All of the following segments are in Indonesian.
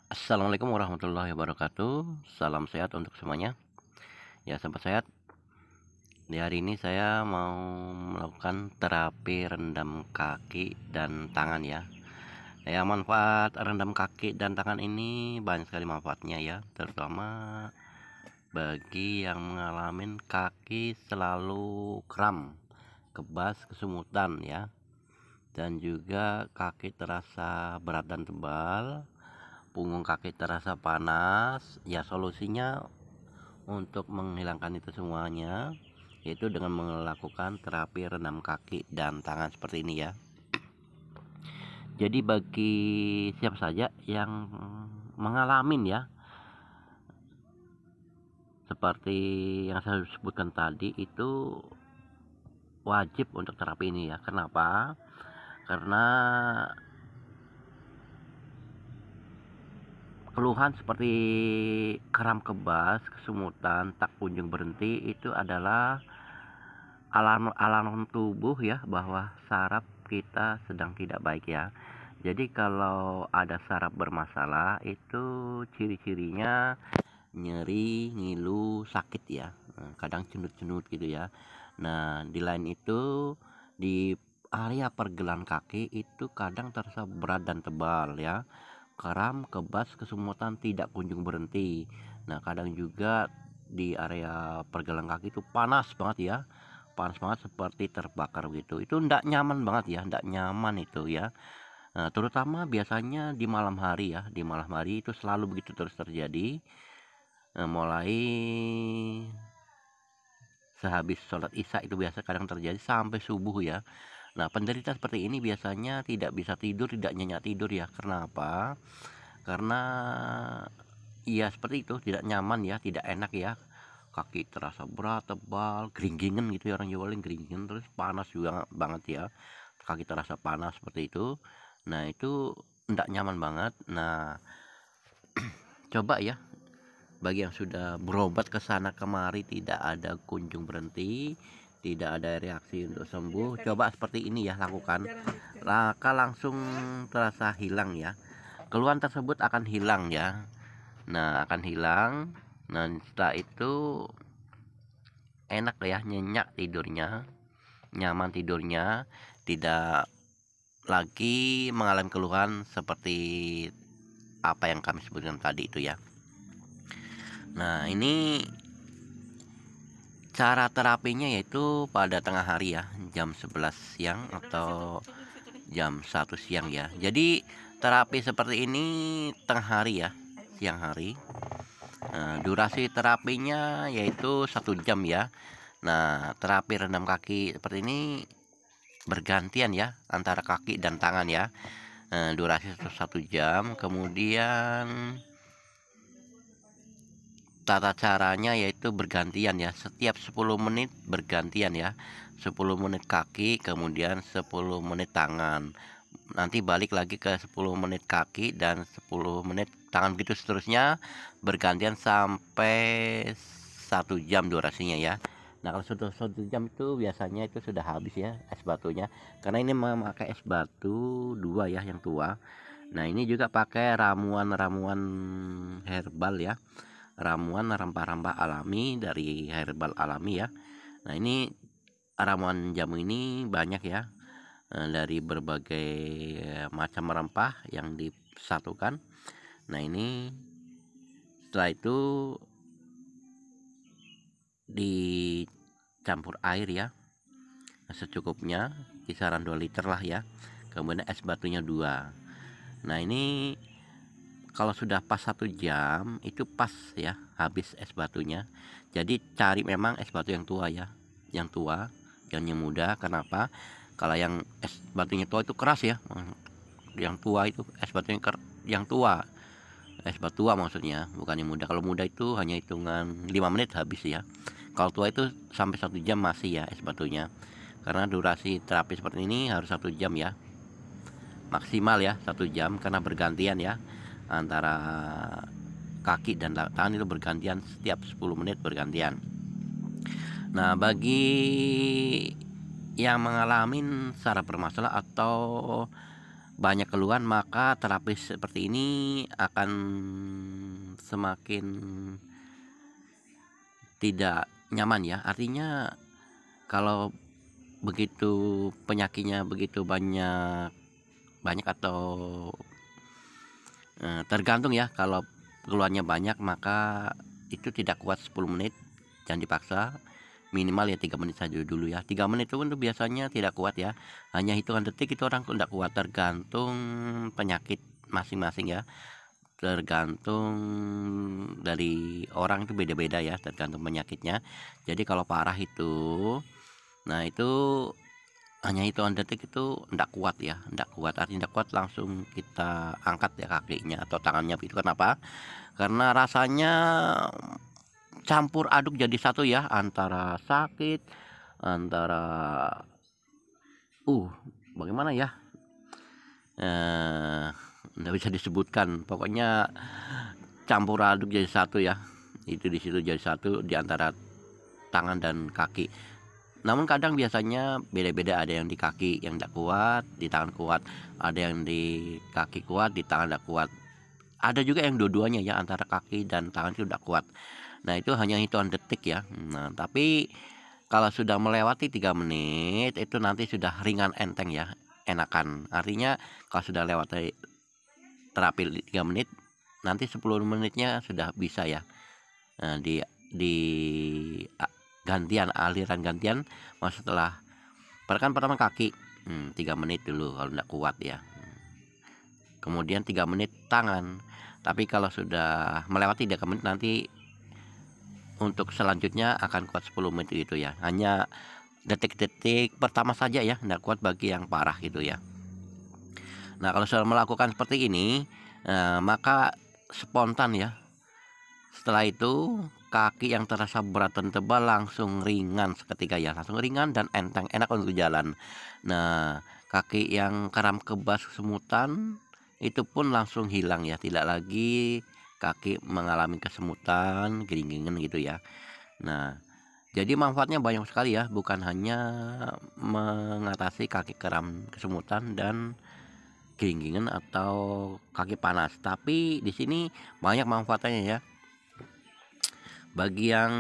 Assalamualaikum warahmatullahi wabarakatuh. Salam sehat untuk semuanya. Ya, sahabat sehat. Di hari ini saya mau melakukan terapi rendam kaki dan tangan ya. Ya, manfaat rendam kaki dan tangan ini banyak sekali manfaatnya ya, terutama bagi yang mengalami kaki selalu kram, kebas, kesemutan ya. Dan juga kaki terasa berat dan tebal, punggung kaki terasa panas. Ya, solusinya untuk menghilangkan itu semuanya yaitu dengan melakukan terapi rendam kaki dan tangan seperti ini ya. Jadi bagi siapa saja yang mengalami ya seperti yang saya sebutkan tadi, itu wajib untuk terapi ini ya. Kenapa? Karena keluhan seperti kram kebas, kesemutan, tak kunjung berhenti itu adalah alarm tubuh ya, bahwa saraf kita sedang tidak baik ya. Jadi kalau ada saraf bermasalah itu ciri-cirinya nyeri, ngilu, sakit ya. Kadang cenut-cenut gitu ya. Nah, di lain itu di area pergelangan kaki itu kadang terasa berat dan tebal ya. Kram, kebas, kesemutan tidak kunjung berhenti. Nah, kadang juga di area pergelangan kaki itu panas banget ya. Panas banget seperti terbakar gitu. Itu ndak nyaman banget ya, ndak nyaman itu ya. Nah, terutama biasanya di malam hari ya. Di malam hari itu selalu begitu terus terjadi. Mulai sehabis sholat isya itu biasa kadang terjadi sampai subuh ya. Nah, penderita seperti ini biasanya tidak bisa tidur, tidak nyenyak tidur ya. Kenapa? Karena ya seperti itu, tidak nyaman ya, tidak enak ya. Kaki terasa berat, tebal, geringgingan gitu ya, orang Jawa bilang geringgingan, terus panas juga banget ya. Kaki terasa panas seperti itu. Nah, itu tidak nyaman banget. Nah, coba ya, bagi yang sudah berobat ke sana kemari tidak ada kunjung berhenti, tidak ada reaksi untuk sembuh, coba seperti ini ya lakukan, maka langsung terasa hilang ya. Keluhan tersebut akan hilang ya. Nah, akan hilang. Nah, setelah itu enak ya, nyenyak tidurnya, nyaman tidurnya, tidak lagi mengalami keluhan seperti apa yang kami sebutkan tadi itu ya. Nah, ini cara terapinya yaitu pada tengah hari ya, jam 11 siang atau jam 1 siang ya. Jadi terapi seperti ini tengah hari ya, siang hari. Nah, durasi terapinya yaitu 1 jam ya. Nah, terapi rendam kaki seperti ini bergantian ya antara kaki dan tangan ya. Durasi 1 jam. Kemudian tata caranya yaitu bergantian ya, setiap 10 menit bergantian ya. 10 menit kaki, kemudian 10 menit tangan. Nanti balik lagi ke 10 menit kaki dan 10 menit tangan, begitu seterusnya bergantian sampai 1 jam durasinya ya. Nah, kalau sudah 1 jam itu biasanya itu sudah habis ya es batunya, karena ini memakai es batu 2 ya, yang tua. Nah, ini juga pakai ramuan-ramuan herbal ya, ramuan rempah-rempah alami dari herbal alami ya. Nah, ini ramuan jamu ini banyak ya, dari berbagai macam rempah yang disatukan. Nah, ini setelah itu dicampur air ya secukupnya, kisaran 2 liter lah ya. Kemudian es batunya 2. Nah, ini kalau sudah pas 1 jam itu pas ya habis es batunya. Jadi cari memang es batu yang tua ya, yang tua, jangan yang muda. Kenapa? Kalau yang es batunya tua itu keras ya. Yang tua itu es batunya yang tua, es batu tua maksudnya, bukan yang muda. Kalau muda itu hanya hitungan 5 menit habis ya. Kalau tua itu sampai 1 jam masih ya es batunya. Karena durasi terapi seperti ini harus 1 jam ya, maksimal ya 1 jam, karena bergantian ya antara kaki dan tangan itu bergantian, setiap 10 menit bergantian. Nah, bagi yang mengalami saraf bermasalah atau banyak keluhan, maka terapi seperti ini akan semakin tidak nyaman ya. Artinya kalau begitu penyakitnya begitu banyak atau tergantung ya, kalau keluhannya banyak maka itu tidak kuat 10 menit, jangan dipaksa, minimal ya 3 menit saja dulu ya. 3 menit itu untuk biasanya tidak kuat ya, hanya hitungan detik itu orang tidak kuat, tergantung penyakit masing-masing ya, tergantung dari orang, itu beda-beda ya, tergantung penyakitnya. Jadi kalau parah itu, nah itu hanya hitungan detik itu enggak kuat ya, enggak kuat, artinya enggak kuat langsung kita angkat ya kakinya atau tangannya. Itu kenapa? Karena rasanya campur aduk jadi satu ya, antara sakit, antara bagaimana ya, nggak bisa disebutkan, pokoknya campur aduk jadi satu ya. Itu di situ jadi satu di antara tangan dan kaki. Namun kadang biasanya beda-beda, ada yang di kaki yang tidak kuat, di tangan kuat, ada yang di kaki kuat, di tangan tidak kuat. Ada juga yang dua-duanya ya, antara kaki dan tangan itu tidak kuat. Nah itu hanya hitungan detik ya. Nah tapi kalau sudah melewati 3 menit itu nanti sudah ringan enteng ya, enakan. Artinya kalau sudah lewati terapi 3 menit, nanti 10 menitnya sudah bisa ya. Nah, di gantian, aliran gantian, setelah pertama kaki 3 menit dulu kalau tidak kuat ya, kemudian 3 menit tangan. Tapi kalau sudah melewati 3 menit nanti untuk selanjutnya akan kuat 10 menit gitu ya, hanya detik-detik pertama saja ya, tidak kuat bagi yang parah gitu ya. Nah kalau sudah melakukan seperti ini, maka spontan ya, setelah itu kaki yang terasa berat dan tebal langsung ringan seketika ya, langsung ringan dan enteng, enak untuk jalan. Nah kaki yang kram kebas kesemutan itu pun langsung hilang ya, tidak lagi kaki mengalami kesemutan, gering-geringan gitu ya. Nah jadi manfaatnya banyak sekali ya, bukan hanya mengatasi kaki kram kesemutan dan gering-geringan atau kaki panas, tapi di sini banyak manfaatnya ya. Bagi yang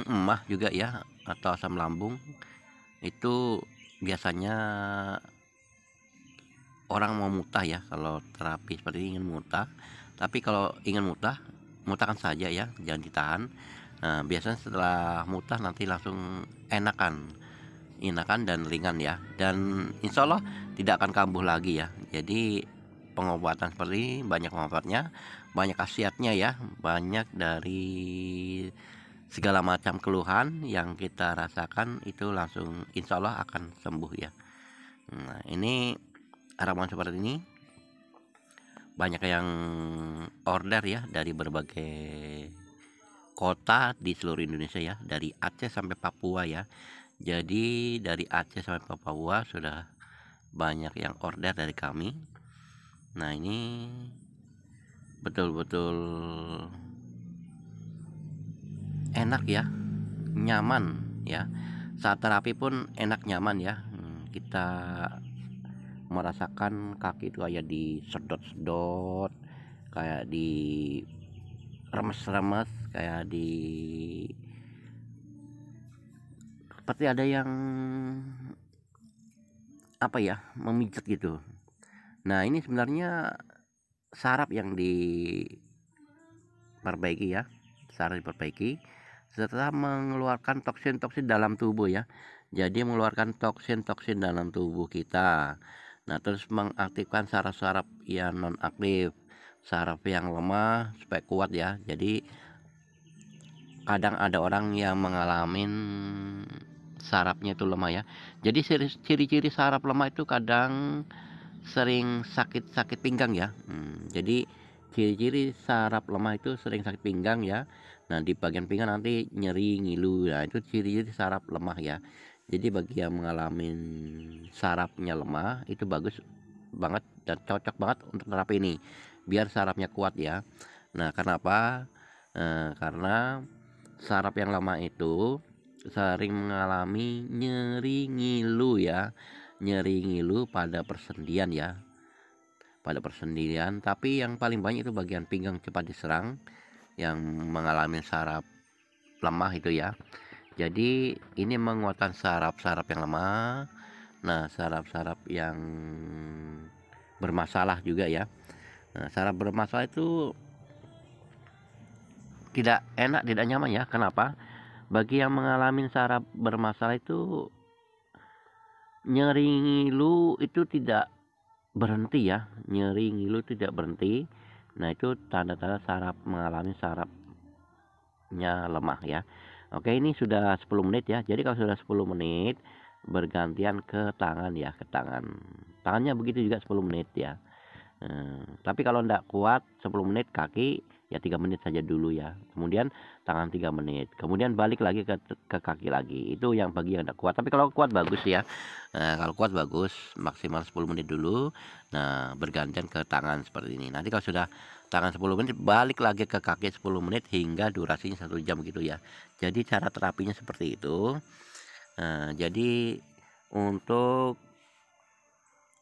emah juga ya, atau asam lambung, itu biasanya orang mau muntah ya, kalau terapi seperti ini ingin muntah. Tapi kalau ingin muntahkan saja ya, jangan ditahan. Nah biasanya setelah muntah nanti langsung enakan dan ringan ya, dan insya Allah tidak akan kambuh lagi ya. Jadi pengobatan seperti ini banyak manfaatnya, banyak khasiatnya ya, banyak dari segala macam keluhan yang kita rasakan itu langsung insya Allah akan sembuh ya. Nah ini harapan seperti ini banyak yang order ya dari berbagai kota di seluruh Indonesia ya, dari Aceh sampai Papua ya. Jadi dari Aceh sampai Papua sudah banyak yang order dari kami. Nah ini betul-betul enak ya, nyaman ya. Saat terapi pun enak, nyaman ya. Kita merasakan kaki itu kayak disedot-sedot, kayak di remes-remes, kayak di seperti ada yang apa ya, memijat gitu. Nah ini sebenarnya saraf yang diperbaiki ya, saraf diperbaiki setelah mengeluarkan toksin-toksin dalam tubuh ya. Jadi mengeluarkan toksin-toksin dalam tubuh kita. Nah terus mengaktifkan saraf-saraf yang non aktif, saraf yang lemah supaya kuat ya. Jadi kadang ada orang yang mengalami sarafnya itu lemah ya. Jadi ciri-ciri saraf lemah itu kadang sering sakit pinggang ya. Jadi ciri-ciri saraf lemah itu sering sakit pinggang ya. Nah di bagian pinggang nanti nyeri, ngilu, nah itu ciri-ciri saraf lemah ya. Jadi bagi yang mengalami sarafnya lemah itu bagus banget dan cocok banget untuk terapi ini, biar sarafnya kuat ya. Nah kenapa? Karena saraf yang lemah itu sering mengalami nyeri, ngilu ya, nyeri ngilu pada persendian ya. pada persendirian, tapi yang paling banyak itu bagian pinggang cepat diserang, yang mengalami saraf lemah itu ya. Jadi ini menguatkan saraf-saraf yang lemah. Nah, saraf-saraf yang bermasalah juga ya. Nah, saraf bermasalah itu tidak enak, tidak nyaman ya. Kenapa? Bagi yang mengalami saraf bermasalah itu, nyeri ngilu itu tidak berhenti ya, nyeri ngilu tidak berhenti. Nah, itu tanda-tanda saraf mengalami sarafnya lemah ya. Oke, ini sudah 10 menit ya. Jadi kalau sudah 10 menit bergantian ke tangan ya, ke tangan. Tangannya begitu juga 10 menit ya. Tapi kalau tidak kuat 10 menit kaki ya 3 menit saja dulu ya. Kemudian tangan 3 menit. Kemudian balik lagi ke kaki lagi. Itu yang bagi yang tidak kuat. Tapi kalau kuat bagus ya. Kalau kuat bagus maksimal 10 menit dulu. Nah, bergantian ke tangan seperti ini. Nanti kalau sudah tangan 10 menit balik lagi ke kaki 10 menit hingga durasinya 1 jam gitu ya. Jadi cara terapinya seperti itu. Jadi untuk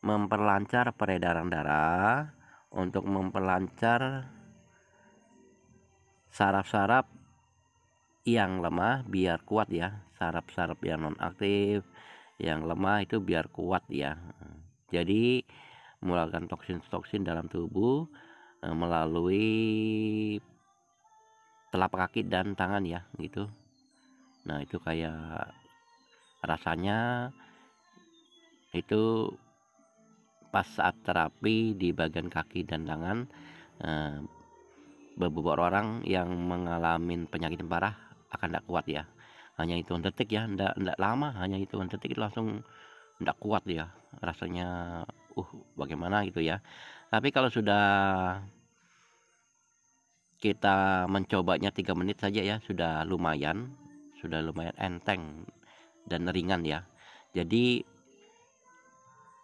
memperlancar peredaran darah, untuk memperlancar saraf-saraf yang lemah biar kuat ya, saraf-saraf yang nonaktif, yang lemah itu biar kuat ya. Jadi mengeluarkan toksin-toksin dalam tubuh melalui telapak kaki dan tangan ya gitu. Nah, itu kayak rasanya itu pas saat terapi di bagian kaki dan tangan. Beberapa orang yang mengalami penyakit parah akan tidak kuat ya, hanya hitungan detik ya, tidak lama, hanya hitungan detik itu langsung tidak kuat ya rasanya, bagaimana gitu ya. Tapi kalau sudah kita mencobanya 3 menit saja ya, sudah lumayan enteng dan ringan ya. Jadi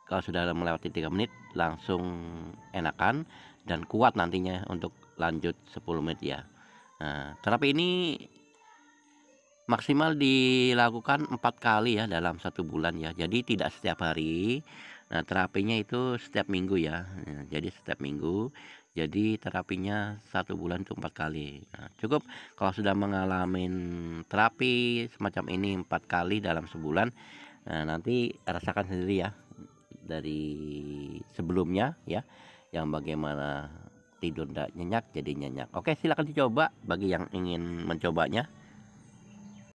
kalau sudah melewati 3 menit langsung enakan dan kuat nantinya untuk lanjut 10 menit ya. Nah, terapi ini maksimal dilakukan 4 kali ya dalam 1 bulan ya. Jadi tidak setiap hari. Nah, terapinya itu setiap minggu ya. Nah, jadi setiap minggu. Jadi terapinya 1 bulan itu 4 kali. Nah, cukup kalau sudah mengalami terapi semacam ini 4 kali dalam sebulan. Nah, nanti rasakan sendiri ya dari sebelumnya ya, yang bagaimana tidur tidak nyenyak jadi nyenyak. Oke, silakan dicoba bagi yang ingin mencobanya.